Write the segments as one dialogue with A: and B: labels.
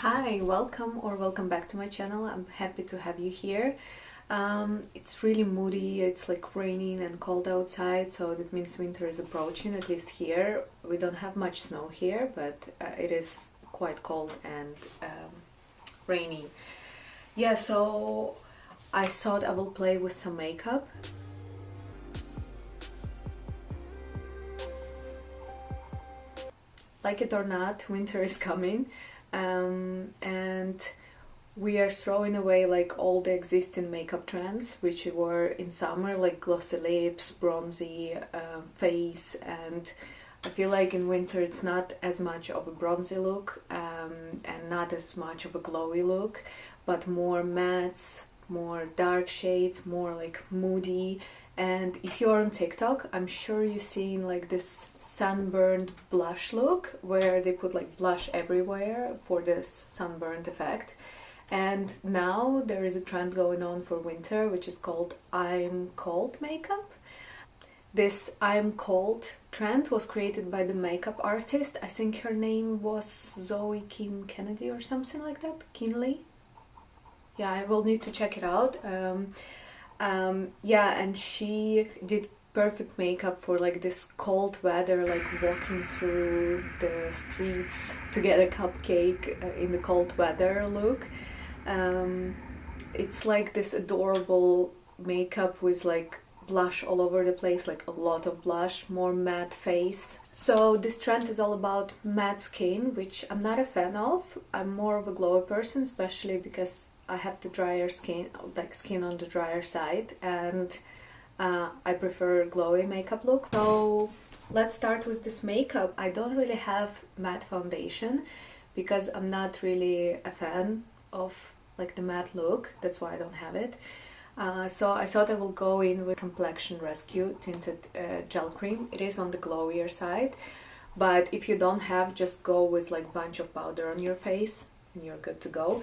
A: Hi, welcome back to my channel. I'm happy to have you here. It's really moody, it's like raining and cold outside, so that means winter is approaching, at least here. We don't have much snow here, but it is quite cold and rainy. Yeah, so I thought I will play with some makeup. Like it or not, winter is coming. And we are throwing away like all the existing makeup trends which were in summer, like glossy lips, bronzy face, and I feel like in winter it's not as much of a bronzy look and not as much of a glowy look, but more mattes, more dark shades, more like moody. And if you're on TikTok, I'm sure you've seen like this sunburned blush look where they put like blush everywhere for this sunburned effect. And now there is a trend going on for winter which is called I'm cold makeup. This I'm cold trend was created by the makeup artist. I think her name was Zoe Kim Kennedy or something like that. Kinley. Yeah, I will need to check it out. Yeah, and she did perfect makeup for like this cold weather, like walking through the streets to get a cupcake in the cold weather look. It's like this adorable makeup with like blush all over the place, like a lot of blush, more matte face. So this trend is all about matte skin, which I'm not a fan of. I'm more of a glowy person, especially because I have the drier skin, like skin on the drier side, and I prefer glowy makeup look. So let's start with this makeup. I don't really have matte foundation because I'm not really a fan of like the matte look. That's why I don't have it. So I thought I will go in with Complexion Rescue Tinted Gel Cream. It is on the glowier side, but if you don't have, just go with like bunch of powder on your face and you're good to go.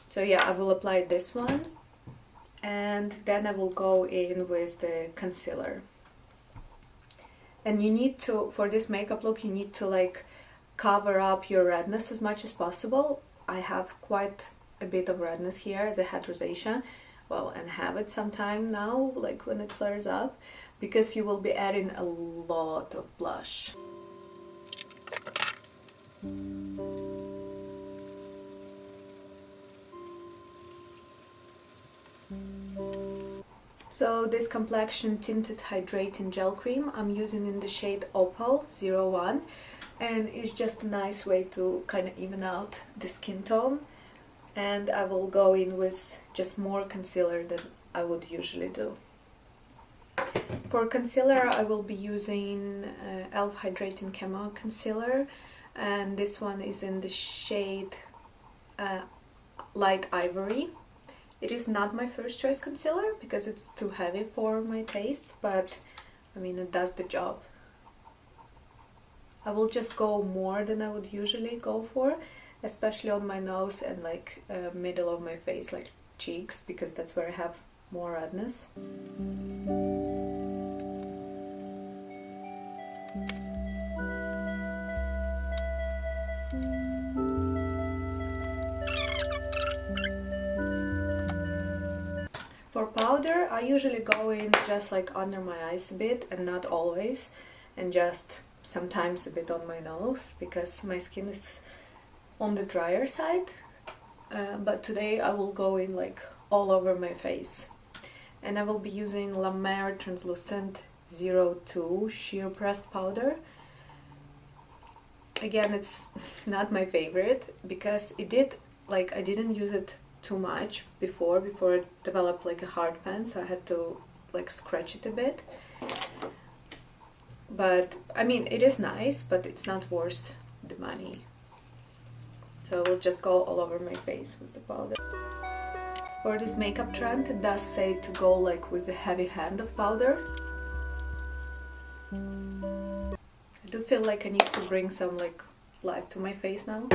A: So yeah, I will apply this one and then I will go in with the concealer. And you need to, for this makeup look, you need to like cover up your redness as much as possible. I have quite a bit of redness here. I had rosacea, well, and have it sometime now, like when it flares up, because you will be adding a lot of blush. So this Complexion Tinted Hydrating Gel Cream I'm using in the shade Opal 01, and it's just a nice way to kind of even out the skin tone. And I will go in with just more concealer than I would usually do. For concealer I will be using e.l.f. Hydrating Camo Concealer, and this one is in the shade Light Ivory. It is not my first choice concealer because it's too heavy for my taste, but I mean it does the job. I will just go more than I would usually go for, especially on my nose and like middle of my face, like cheeks, because that's where I have more redness. For powder, I usually go in just like under my eyes a bit, and not always, and just sometimes a bit on my nose because my skin is on the drier side. But today I will go in like all over my face. And I will be using La Mer Translucent 02 Sheer Pressed Powder. Again, it's not my favorite because it did, like, I didn't use it too much before it developed like a hard pan, so I had to like scratch it a bit. But I mean, it is nice, but it's not worth the money. So I will just go all over my face with the powder. For this makeup trend, it does say to go like with a heavy hand of powder. I do feel like I need to bring some like life to my face now.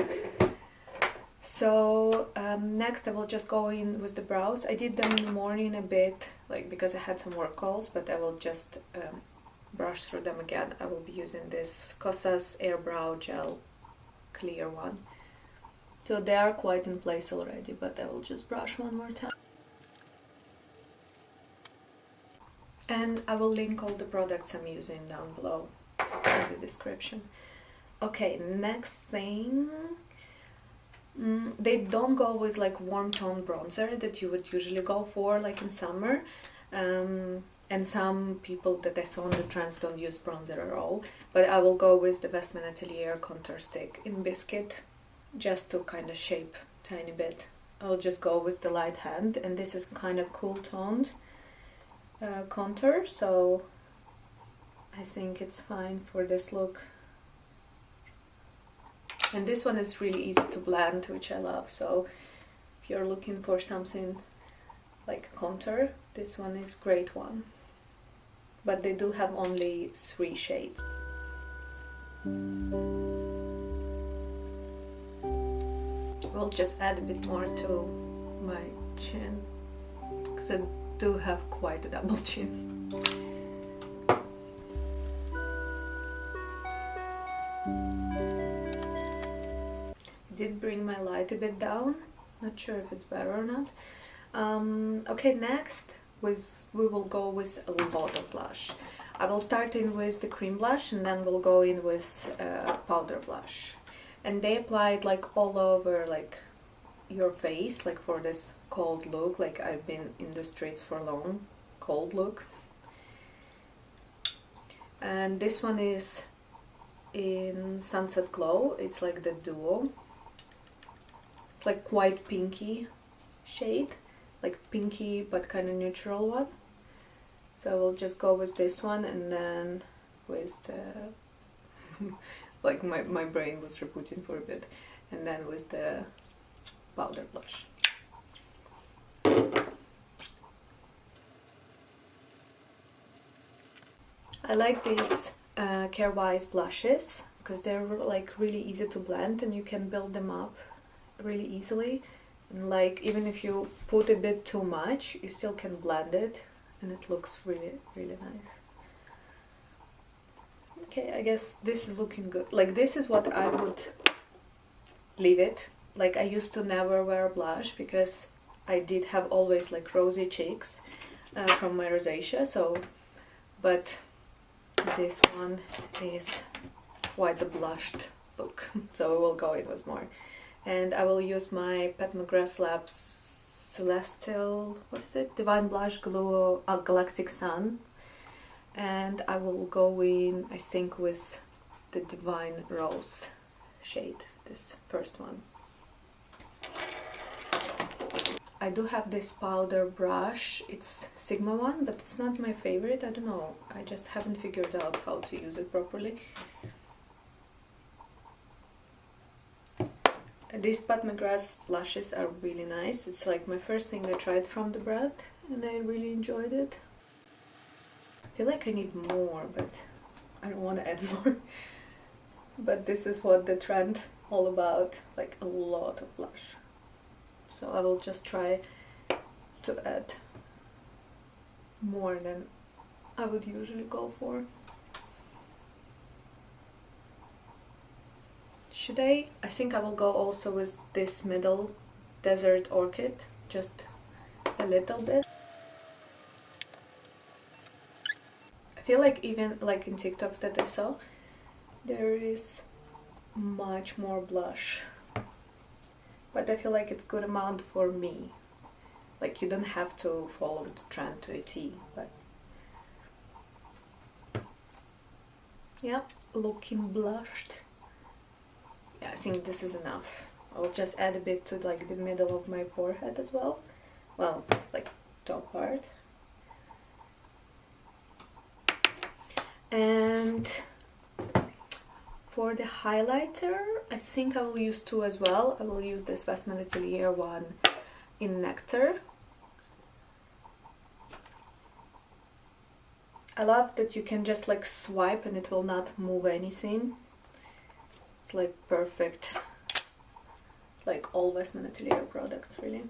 A: So next I will just go in with the brows. I did them in the morning a bit, like because I had some work calls, but I will just brush through them again. I will be using this Kosas Air Brow Gel clear one. So they are quite in place already, but I will just brush one more time. And I will link all the products I'm using down below in the description. Okay, next thing, they don't go with like warm tone bronzer that you would usually go for like in summer, and some people that I saw on the trends don't use bronzer at all, but I will go with the Westman Atelier contour stick in biscuit just to kind of shape tiny bit. I'll just go with the light hand, and this is kind of cool toned contour, so I think it's fine for this look. And this one is really easy to blend, which I love, so if you're looking for something like contour, this one is a great one. But they do have only 3 shades. We'll just add a bit more to my chin, because I do have quite a double chin. I did bring my light a bit down, not sure if it's better or not. Okay, next we will go with a lot of blush. I will start in with the cream blush, and then we'll go in with powder blush. And they apply it like all over like your face, like for this cold look, like I've been in the streets for long, cold look. And this one is in Sunset Glow, it's like the duo. It's like quite pinky shade, like pinky but kind of neutral one. So I will just go with this one, and then with the like my brain was rebooting for a bit, and then with the powder blush. I like these Carewise blushes because they're like really easy to blend, and you can build them up really easily. And like even if you put a bit too much, you still can blend it, and it looks really nice. Okay, I guess this is looking good. Like this is what I would leave it. Like I used to never wear blush because I did have always like rosy cheeks from my rosacea. So, but this one is quite a blushed look. So I will go in with more. And I will use my Pat McGrath Labs Celestial, what is it? Divine Blush Glow Galactic Sun. And I will go in, I think, with the Divine Rose shade, this first one. I do have this powder brush, it's Sigma one, but it's not my favorite, I don't know, I just haven't figured out how to use it properly. These Pat McGrath blushes are really nice, it's like my first thing I tried from the brand, and I really enjoyed it. I feel like I need more, but I don't want to add more. But this is what the trend all about, like a lot of blush. So I will just try to add more than I would usually go for. Should I? I think I will go also with this middle Desert Orchid, just a little bit. I feel like even like in TikToks that I saw, there is much more blush, but I feel like it's good amount for me. Like you don't have to follow the trend to a T, but yeah, looking blushed. Yeah, I think this is enough. I'll just add a bit to like the middle of my forehead as well. Well, like top part. And for the highlighter, I think I will use 2 as well. I will use this Westman Atelier one in Nectar. I love that you can just like swipe and it will not move anything. It's like perfect, like all Westman Atelier products really.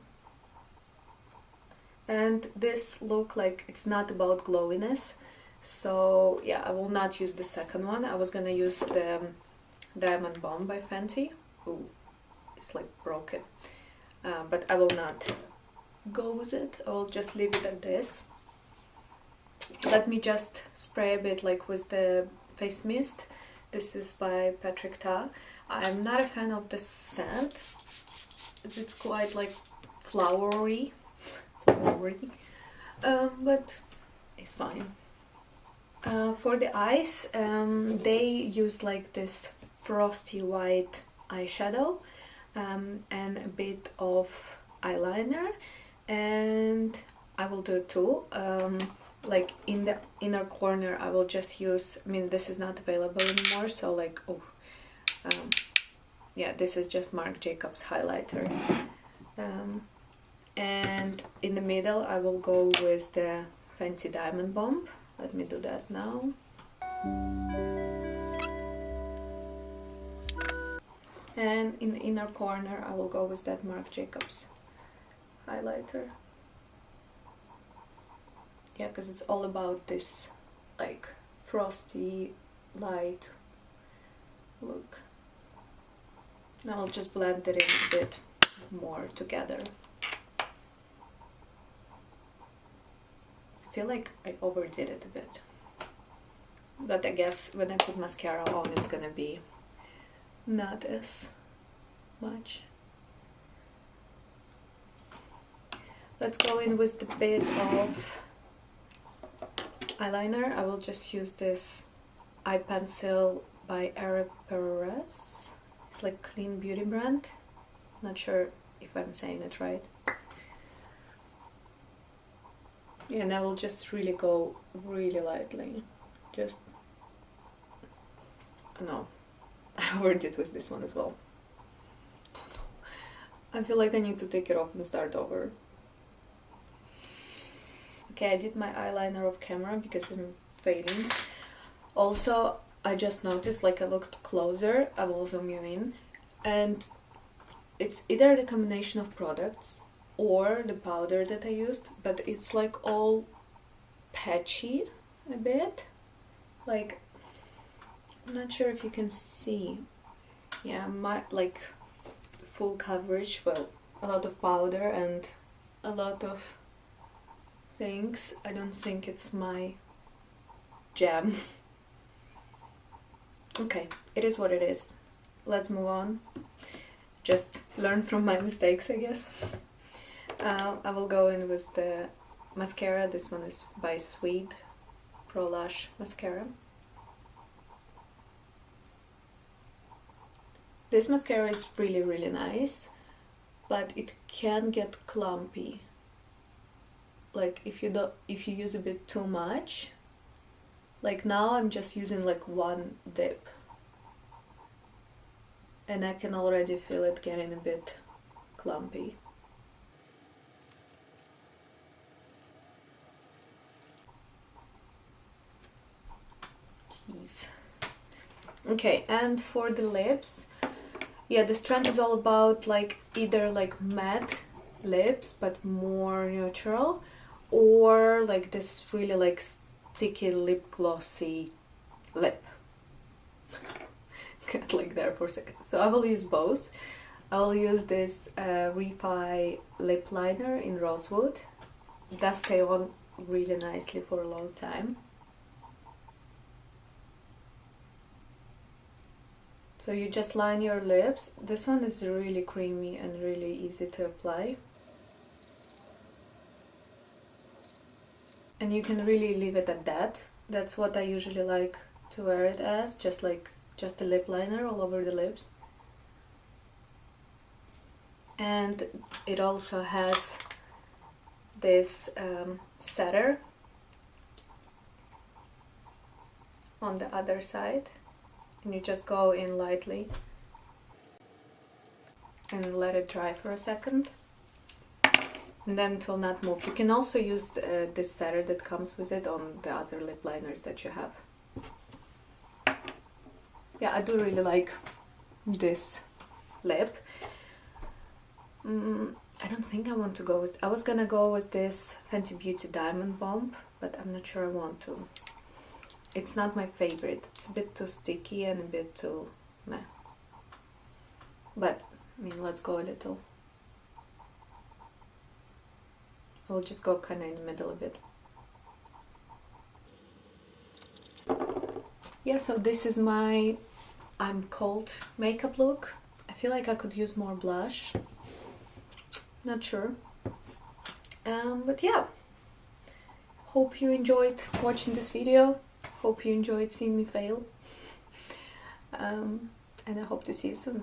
A: And this look, like it's not about glowiness. So yeah, I will not use the second one. I was gonna use the Diamond Bomb by Fenty. Ooh, it's like broken. But I will not go with it. I will just leave it at this. Let me just spray a bit like with the face mist. This is by Tik Tok. I'm not a fan of the scent. It's quite like flowery, but it's fine. For the eyes, they use like this frosty white eyeshadow and a bit of eyeliner, and I will do it too. Like in the inner corner I will just use, I mean this is not available anymore, so like, yeah, this is just Marc Jacobs highlighter. And in the middle I will go with the Fancy Diamond Bomb. Let me do that now. And in the inner corner I will go with that Marc Jacobs highlighter. Yeah, because it's all about this like frosty light look. Now I'll just blend it in a bit more together. I feel like I overdid it a bit, but I guess when I put mascara on it's gonna be not as much. Let's go in with the bit of eyeliner. I will just use this eye pencil by Perez. It's like Clean Beauty brand. Not sure if I'm saying it right. Yeah, and I will just really go really lightly. Just, no, I overdid with this one as well. I feel like I need to take it off and start over. Okay, I did my eyeliner off camera because I'm failing. Also, I just noticed, like I looked closer, I will zoom you in, and it's either the combination of products or the powder that I used, but it's like all patchy a bit. Like, I'm not sure if you can see. Yeah, my like full coverage, well, a lot of powder and a lot of things. I don't think it's my jam. Okay, it is what it is. Let's move on. Just learn from my mistakes, I guess. I will go in with the mascara. This one is by Sweet Pro Lash Mascara. This mascara is really, really nice, but it can get clumpy. Like if you use a bit too much. Like now I'm just using like one dip, and I can already feel it getting a bit clumpy. Jeez. Okay, and for the lips, yeah, this trend is all about like either like matte lips but more neutral, or like this really like sticky lip glossy lip. Got like there for a second. So I will use both. I will use this Refi lip liner in Rosewood. It does stay on really nicely for a long time. So you just line your lips. This one is really creamy and really easy to apply. And you can really leave it at that. That's what I usually like to wear it as, just a lip liner all over the lips. And it also has this setter on the other side, and you just go in lightly and let it dry for a second, and then it will not move. You can also use this setter that comes with it on the other lip liners that you have. Yeah, I do really like this lip. I don't think I want to go with... I was gonna go with this Fenty Beauty Diamond Bomb, but I'm not sure I want to. It's not my favorite. It's a bit too sticky and a bit too meh. But I mean, let's go a little. I'll just go kind of in the middle of it. Yeah, so this is my I'm cold makeup look. I feel like I could use more blush. Not sure. But yeah. Hope you enjoyed watching this video. Hope you enjoyed seeing me fail. And I hope to see you soon.